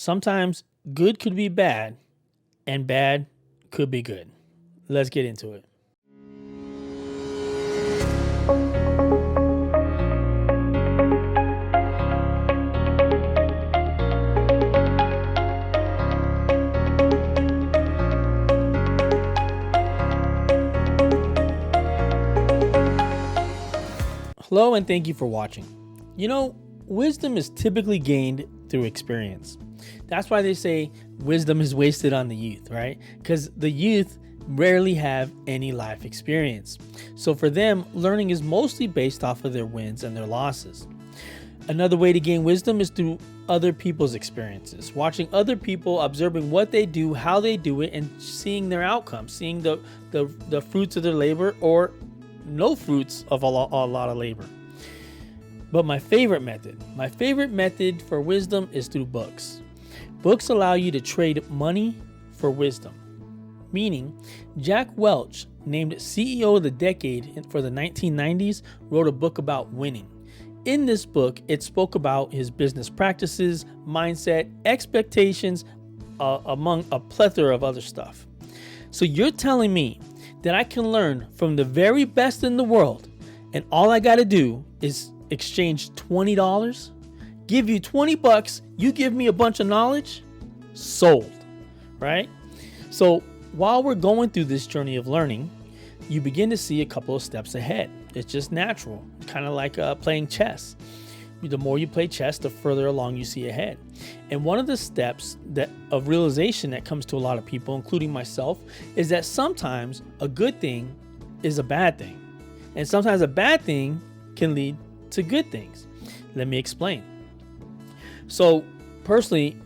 Sometimes good could be bad and bad could be good. Let's get into it. Hello and thank you for watching. Wisdom is typically gained through experience. That's why they say wisdom is wasted on the youth, right? Because the youth rarely have any life experience. So for them, learning is mostly based off of their wins and their losses. Another way to gain wisdom is through other people's experiences, watching other people, observing what they do, how they do it, and seeing their outcomes, seeing the fruits of their labor or no fruits of a lot of labor. But my favorite method for wisdom is through books. Books allow you to trade money for wisdom. Meaning, Jack Welch, named CEO of the decade for the 1990s, wrote a book about winning. In this book, it spoke about his business practices, mindset, expectations, among a plethora of other stuff. So you're telling me that I can learn from the very best in the world, and all I got to do is exchange $20, give you $20, you give me a bunch of knowledge? Sold, right? So while we're going through this journey of learning, you begin to see a couple of steps ahead. It's just natural, kind of like playing chess. The more you play chess, the further along you see ahead. And one of the steps of realization that comes to a lot of people, including myself, is that sometimes a good thing is a bad thing. And sometimes a bad thing can lead to good things. Let me explain. So personally,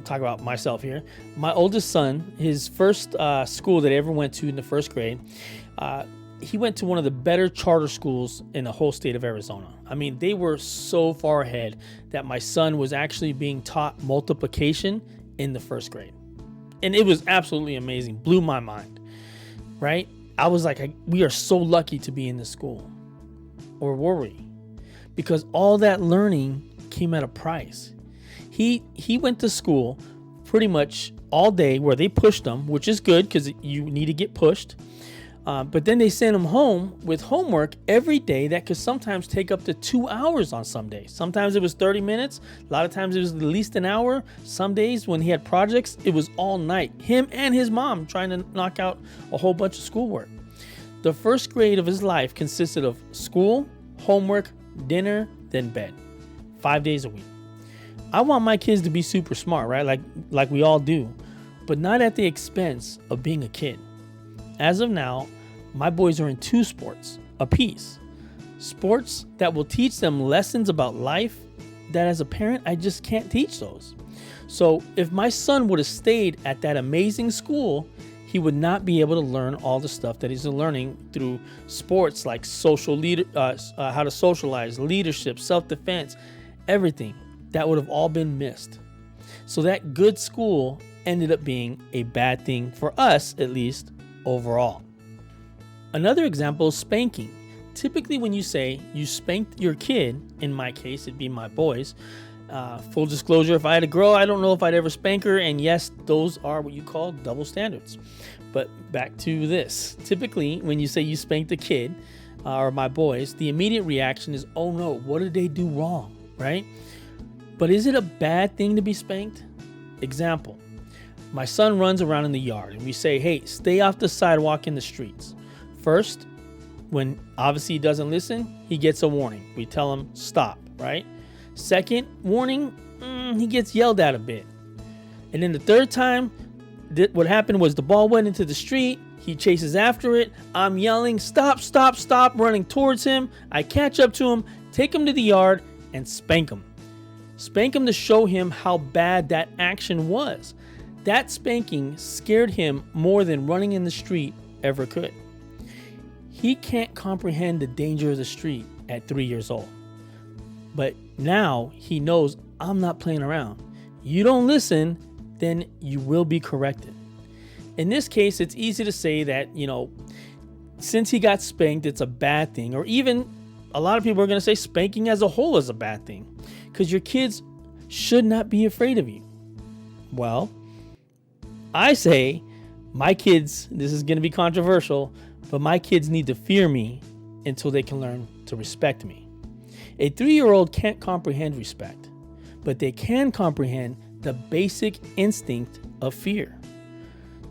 talk about myself here. My oldest son, his first school that he ever went to in the first grade, he went to one of the better charter schools in the whole state of Arizona. I mean, they were so far ahead that my son was actually being taught multiplication in the first grade. And it was absolutely amazing. Blew my mind, right? I was like, we are so lucky to be in this school. Or were we? Because all that learning came at a price. He went to school pretty much all day where they pushed him, which is good because you need to get pushed. But then they sent him home with homework every day that could sometimes take up to 2 hours on some days. Sometimes it was 30 minutes. A lot of times it was at least an hour. Some days when he had projects, it was all night. Him and his mom trying to knock out a whole bunch of schoolwork. The first grade of his life consisted of school, homework, dinner, then bed. 5 days a week. I want my kids to be super smart, right? Like we all do, but not at the expense of being a kid. As of now, my boys are in 2 sports apiece. Sports that will teach them lessons about life that as a parent, I just can't teach those. So if my son would have stayed at that amazing school, he would not be able to learn all the stuff that he's learning through sports like how to socialize, leadership, self-defense, everything. That would have all been missed. So that good school ended up being a bad thing for us, at least overall. Another example is spanking. Typically when you say you spanked your kid, in my case it'd be my boys, full disclosure, if I had a girl, I don't know if I'd ever spank her, and yes, those are what you call double standards. But back to this. Typically when you say you spanked a kid, or my boys, the immediate reaction is, oh no, what did they do wrong, right? But is it a bad thing to be spanked? Example, my son runs around in the yard and we say, hey, stay off the sidewalk in the streets. First, when obviously he doesn't listen, he gets a warning. We tell him stop, right? Second warning, he gets yelled at a bit. And then the third time, what happened was the ball went into the street. He chases after it. I'm yelling, stop, stop, stop, running towards him. I catch up to him, take him to the yard and spank him. Spank him to show him how bad that action was. That spanking scared him more than running in the street ever could. He can't comprehend the danger of the street at 3 years old. But now he knows I'm not playing around. You don't listen, then you will be corrected. In this case, it's easy to say that, since he got spanked, it's a bad thing. Or even a lot of people are going to say spanking as a whole is a bad thing. Because your kids should not be afraid of you. Well, I say my kids, this is going to be controversial, but my kids need to fear me until they can learn to respect me. A 3-year-old can't comprehend respect, but they can comprehend the basic instinct of fear.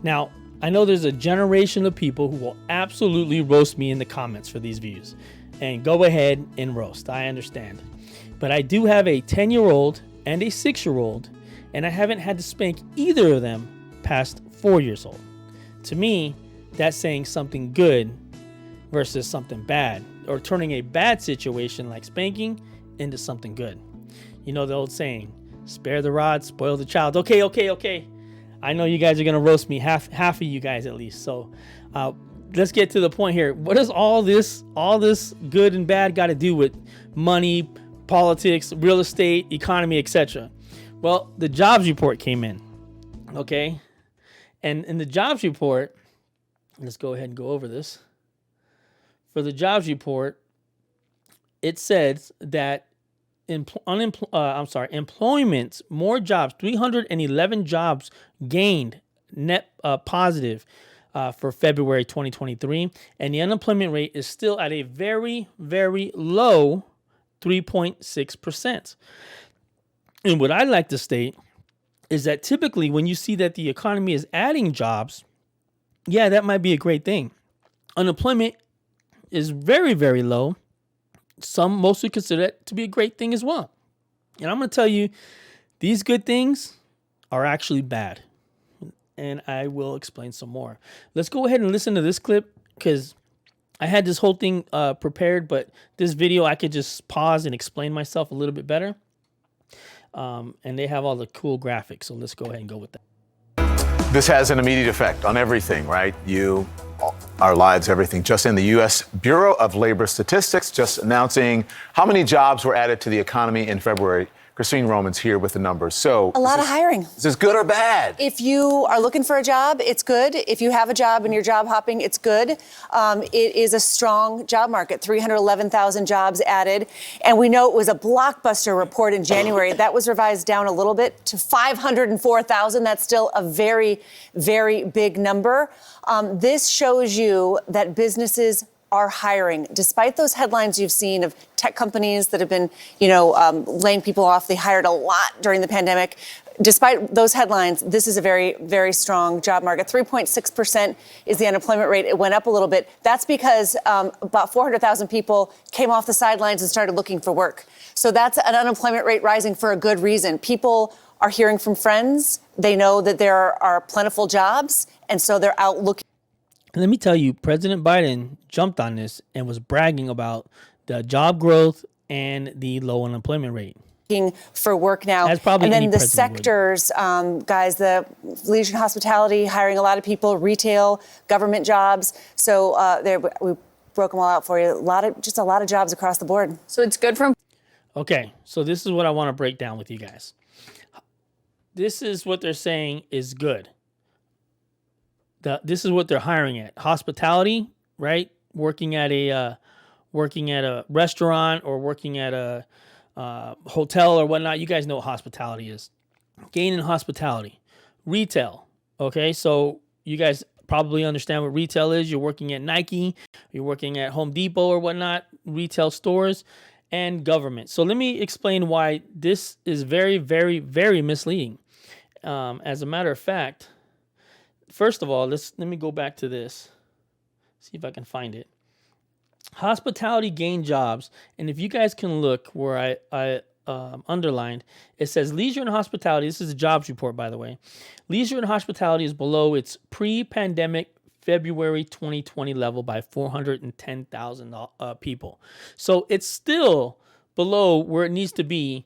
Now, I know there's a generation of people who will absolutely roast me in the comments for these views. And go ahead and roast. I understand. But I do have a 10-year-old and a 6-year-old, and I haven't had to spank either of them past 4 years old. To me, that's saying something good versus something bad, or turning a bad situation like spanking into something good. You know the old saying, spare the rod, spoil the child. Okay. I know you guys are gonna roast me, half of you guys at least. So let's get to the point here. What does all this good and bad got to do with money, politics, real estate, economy, etc.? Well, the jobs report came in, okay? And in the jobs report, let's go ahead and go over this. For the jobs report, it says that employment, more jobs, 311 jobs gained net positive for February 2023, and the unemployment rate is still at a very, very low 3.6%. And what I'd like to state is that typically when you see that the economy is adding jobs, yeah, that might be a great thing. Unemployment is very, very low. Some mostly consider it to be a great thing as well. And I'm going to tell you, these good things are actually bad. And I will explain some more. Let's go ahead and listen to this clip because I had this whole thing prepared, but this video I could just pause and explain myself a little bit better. And they have all the cool graphics. So let's go ahead and go with that. This has an immediate effect on everything, right? You, our lives, everything. Just in the U.S. Bureau of Labor Statistics, just announcing how many jobs were added to the economy in February. Christine Roman's here with the numbers. So a lot of hiring. Is this good or bad? If you are looking for a job, it's good. If you have a job and you're job hopping, it's good. It is a strong job market. 311,000 jobs added. And we know it was a blockbuster report in January. That was revised down a little bit to 504,000. That's still a very, very big number. This shows you that businesses are hiring. Despite those headlines you've seen of tech companies that have been, laying people off, they hired a lot during the pandemic. Despite those headlines, this is a very, very strong job market. 3.6% is the unemployment rate. It went up a little bit. That's because about 400,000 people came off the sidelines and started looking for work. So that's an unemployment rate rising for a good reason. People are hearing from friends. They know that there are plentiful jobs, and so they're out looking. Let me tell you, President Biden jumped on this and was bragging about the job growth and the low unemployment rate. For work now. That's probably and then the president sectors, guys, the leisure and hospitality, hiring a lot of people, retail, government jobs. So we broke them all out for you. A lot of jobs across the board. So it's good from. Okay, so this is what I want to break down with you guys. This is what they're saying is good. This is what they're hiring at. Hospitality, right? Working at a restaurant or working at a hotel or whatnot. You guys know what hospitality is. Gain in hospitality. Retail. Okay, so you guys probably understand what retail is. You're working at Nike. You're working at Home Depot or whatnot. Retail stores and government. So let me explain why this is very, very, very misleading. As a matter of fact, first of all, let me go back to this. See if I can find it. Hospitality gained jobs, and if you guys can look where I underlined, it says leisure and hospitality. This is a jobs report, by the way. Leisure and hospitality is below its pre-pandemic February 2020 level by 410,000 people. So it's still below where it needs to be.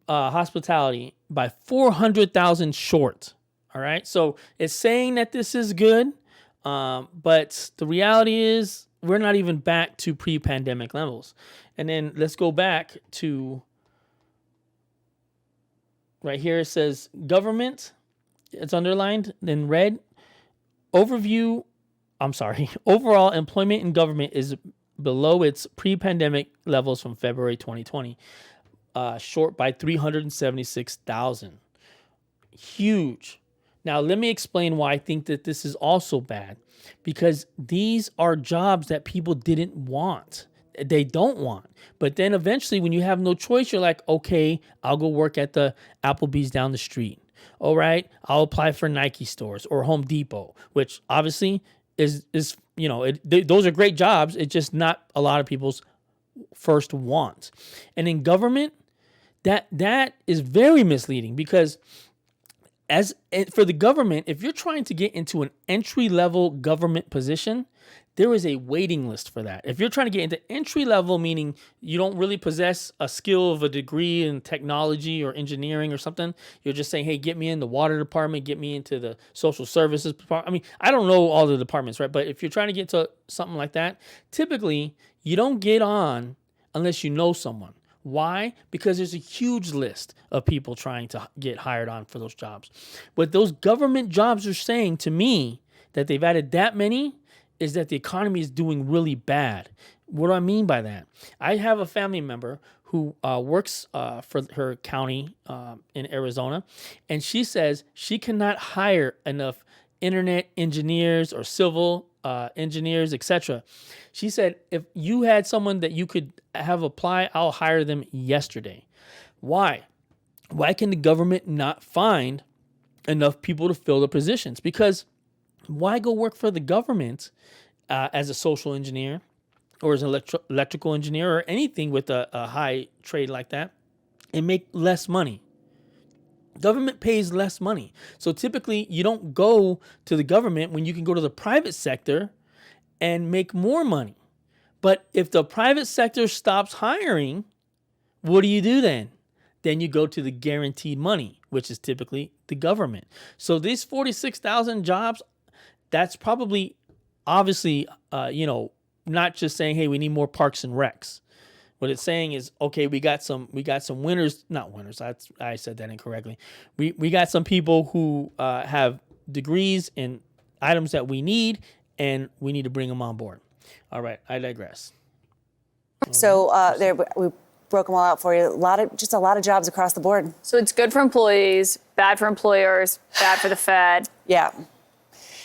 Hospitality by 400,000 short. All right. So it's saying that this is good. But the reality is we're not even back to pre-pandemic levels. And then let's go back to right here. It says government. It's underlined in red. Overall employment in government is below its pre-pandemic levels from February 2020. Short by 376,000. Huge. Now, let me explain why I think that this is also bad. Because these are jobs that people didn't want. They don't want. But then eventually, when you have no choice, you're like, okay, I'll go work at the Applebee's down the street. All right, I'll apply for Nike stores or Home Depot, which obviously is those are great jobs. It's just not a lot of people's first want. And in government, that is very misleading because for the government, if you're trying to get into an entry-level government position, there is a waiting list for that. If you're trying to get into entry-level, meaning you don't really possess a skill of a degree in technology or engineering or something, you're just saying, hey, get me in the water department, get me into the social services department. I mean, I don't know all the departments, right? But if you're trying to get to something like that, typically you don't get on unless you know someone. Why? Because there's a huge list of people trying to get hired on for those jobs. What those government jobs are saying to me that they've added that many is that the economy is doing really bad. What do I mean by that? I have a family member who works for her county in Arizona, and she says she cannot hire enough internet engineers or civil engineers, etc. She said, if you had someone that you could have apply, I'll hire them yesterday. Why? Why can the government not find enough people to fill the positions? Because why go work for the government as a social engineer or as an electrical engineer or anything with a high trade like that and make less money? Government pays less money. So typically you don't go to the government when you can go to the private sector and make more money. But if the private sector stops hiring, what do you do then? Then you go to the guaranteed money, which is typically the government. So these 46,000 jobs, that's probably obviously, not just saying, hey, we need more parks and recs. What it's saying is, okay, we got some winners, not winners. I said that incorrectly. We got some people who have degrees in items that we need, and we need to bring them on board. All right, I digress. So there we broke them all out for you. A lot of jobs across the board. So it's good for employees, bad for employers, bad for the Fed. Yeah.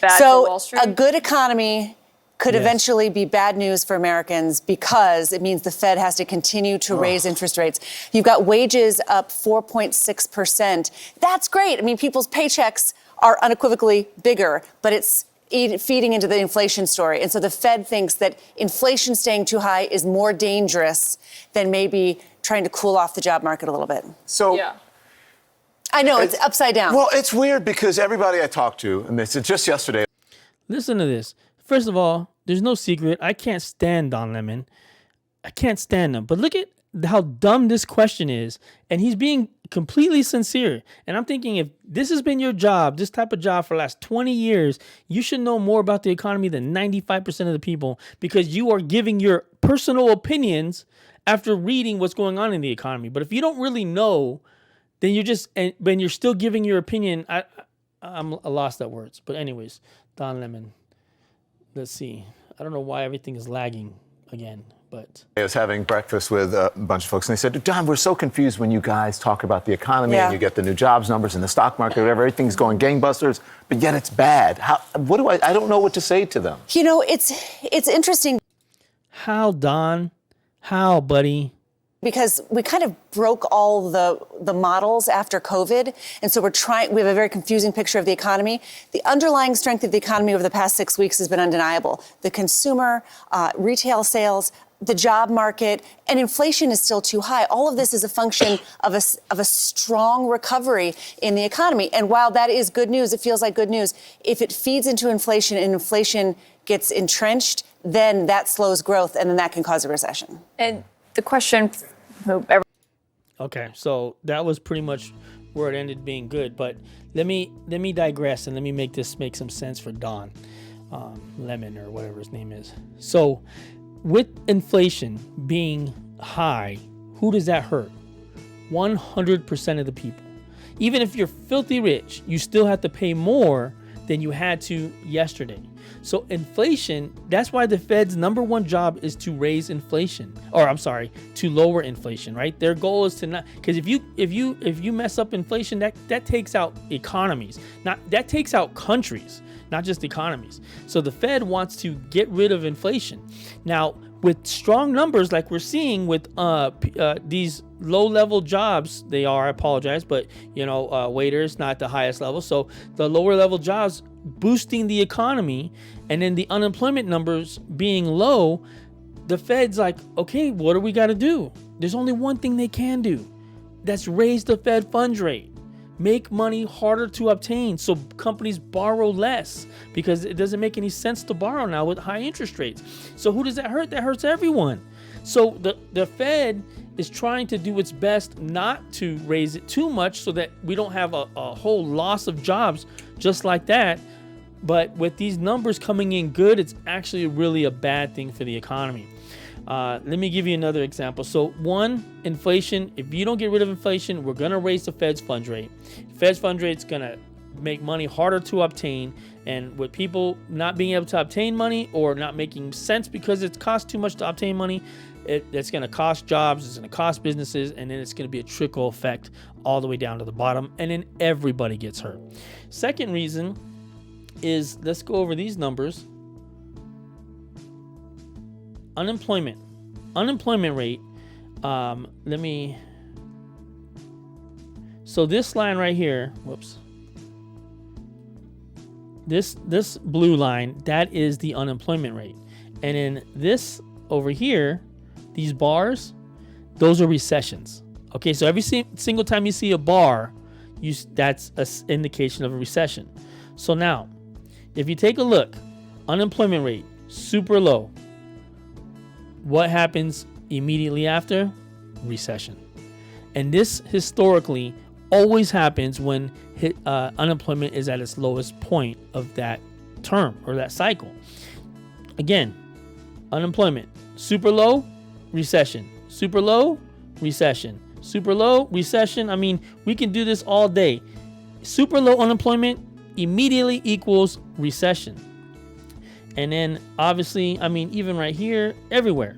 Bad for Wall Street. A good economy could eventually be bad news for Americans because it means the Fed has to continue to raise interest rates. You've got wages up 4.6%. That's great. I mean, people's paychecks are unequivocally bigger, but it's feeding into the inflation story. And so the Fed thinks that inflation staying too high is more dangerous than maybe trying to cool off the job market a little bit. So Yeah. I know, it's upside down. Well, it's weird because everybody I talked to, and this is just yesterday. Listen to this. First of all, there's no secret. I can't stand Don Lemon. I can't stand him. But look at how dumb this question is. And he's being completely sincere. And I'm thinking, if this has been your job, this type of job for the last 20 years, you should know more about the economy than 95% of the people because you are giving your personal opinions after reading what's going on in the economy. But if you don't really know, then when you're still giving your opinion, I'm lost at words. But anyways, Don Lemon. Let's see. I don't know why everything is lagging again, but I was having breakfast with a bunch of folks, and they said, Don, we're so confused when you guys talk about the economy and you get the new jobs numbers and the stock market, whatever, everything's going gangbusters, but yet it's bad. I don't know what to say to them. You know, it's interesting. How, Don? How, buddy? Because we kind of broke all the models after COVID. And so we have a very confusing picture of the economy. The underlying strength of the economy over the past 6 weeks has been undeniable. The consumer, retail sales, the job market, and inflation is still too high. All of this is a function of a strong recovery in the economy. And while that is good news, it feels like good news. If it feeds into inflation and inflation gets entrenched, then that slows growth and then that can cause a recession. And the question, Okay, so that was pretty much where it ended being good. But let me digress and let me make this make some sense for Don Lemon or whatever his name is. So with inflation being high, who does that hurt? 100% of the people. Even if you're filthy rich, you still have to pay more than you had to yesterday. So inflation, that's why the Fed's number one job is to raise inflation, or I'm sorry, to lower inflation, right? Their goal is to not, because if you mess up inflation, that takes out economies, that takes out countries, not just economies. So the Fed wants to get rid of inflation. Now, with strong numbers like we're seeing with these low-level jobs, I apologize, but waiters, not the highest level. So the lower-level jobs boosting the economy, and then the unemployment numbers being low, the Fed's like, okay, what do we got to do? There's only one thing they can do. That's raise the Fed funds rate. Make money harder to obtain so companies borrow less, because it doesn't make any sense to borrow now with high interest rates. So who does that hurt? That hurts everyone. So the Fed is trying to do its best not to raise it too much so that we don't have a whole loss of jobs just like that. But with these numbers coming in good, it's actually really a bad thing for the economy. Let me give you another example. So one, inflation. If you don't get rid of inflation, we're going to raise the Fed's funds rate. Fed's funds rate is going to make money harder to obtain. And with people not being able to obtain money or not making sense because it costs too much to obtain money, it's going to cost jobs, it's going to cost businesses, and then it's going to be a trickle effect all the way down to the bottom. And then everybody gets hurt. Second reason is, let's go over these numbers. Unemployment rate. So this line right here, whoops. This blue line, that is the unemployment rate. And then this over here, these bars, those are recessions. Okay, so every single time you see a bar, that's an indication of a recession. So now, if you take a look, unemployment rate, super low. What happens immediately after? Recession. And this historically always happens when unemployment is at its lowest point of that term or that cycle. Again, unemployment, super low, recession, super low, recession, super low, recession. I mean, we can do this all day. Super low unemployment immediately equals recession. And then obviously, I mean, even right here, everywhere.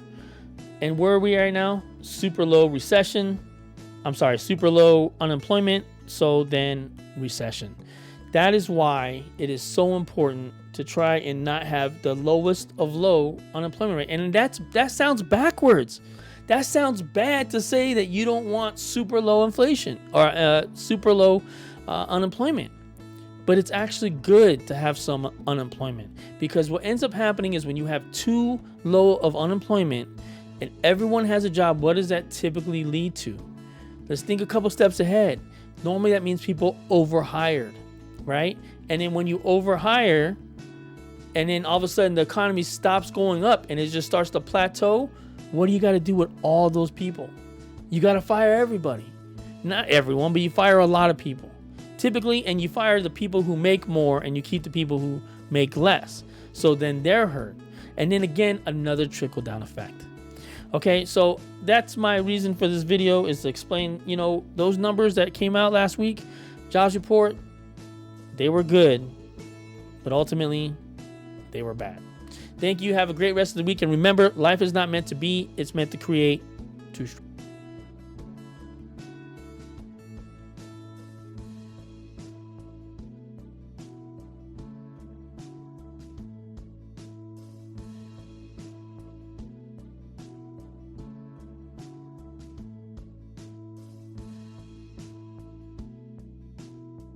And where are we right now? Super low recession. I'm sorry, super low unemployment. So then recession. That is why it is so important to try and not have the lowest of low unemployment rate. And that sounds backwards. That sounds bad to say that you don't want super low inflation or super low unemployment. But it's actually good to have some unemployment, because what ends up happening is when you have too low of unemployment and everyone has a job, what does that typically lead to? Let's think a couple steps ahead. Normally that means people overhired, right? And then when you overhire and then all of a sudden the economy stops going up and it just starts to plateau, what do you got to do with all those people? You got to fire everybody. Not everyone, but you fire a lot of people. Typically, and you fire the people who make more and you keep the people who make less. So then they're hurt. And then again, another trickle down effect. Okay, so that's my reason for this video, is to explain, those numbers that came out last week, jobs report, they were good, but ultimately they were bad. Thank you. Have a great rest of the week. And remember, life is not meant to be, it's meant to create. Too strong.